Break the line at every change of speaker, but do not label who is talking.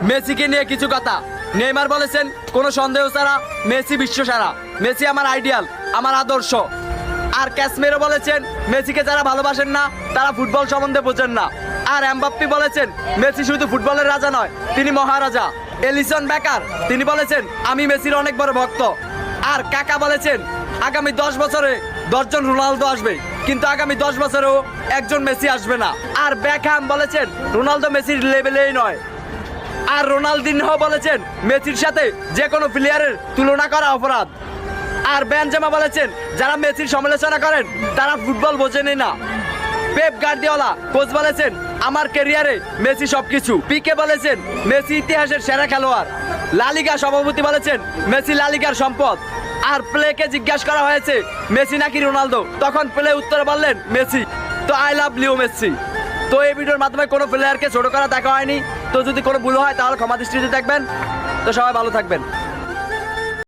মেসিকে নিয়ে কিছু কথা। নেইমার বলেছেন কোনো সন্দেহ ছাড়া মেসি বিশ্বসেরা, মেসি আমার আইডিয়াল, আমার আদর্শ। আর ক্যাসমেরো বলেছেন মেসিকে যারা ভালোবাসেন না তারা ফুটবল সম্বন্ধে বোঝেন না। আর এমবাপ্পে বলেছেন মেসি শুধু ফুটবলের রাজা নয়, তিনি মহারাজা। এলিসন বেকার তিনি বলেছেন আমি মেসির অনেক বড় ভক্ত। আর কাকা বলেছেন আগামী 10 বছরে 10 জন রোনালদো আসবে, কিন্তু আগামী 10 বছরেও একজন মেসি আসবে না। আর বেকহ্যাম বলেছেন রোনালদো মেসির লেভেলেই নয়। আর রোনালদিনহো বলেছেন মেসির সাথে যে কোনো প্লেয়ারের তুলনা করা অপরাধ। আর বেনজেমা বলেছেন যারা মেসির সমালোচনা করেন তারা ফুটবল বোঝেনই না। পেপ গার্দিওলা কোচ বলেছেন আমার ক্যারিয়ারে মেসি সবকিছু। পিকে বলেছেন মেসি ইতিহাসের সেরা খেলোয়াড়। লালিগা সভাপতি বলেছেন মেসি লালিগার সম্পদ। আর প্লেকে জিজ্ঞাসা করা হয়েছে মেসি নাকি রোনালদো, তখন প্লে উত্তরে বললেন মেসি। তো আই লাভ লিও মেসি। তো এই ভিডিওর মাধ্যমে কোনো প্লেয়ারকে ছোট করা দেখা হয়নি। তো যদি কোনো ভুল হয় তাহলে ক্ষমা দৃষ্টিতে দেখবেন। তো সবাই ভালো থাকবেন।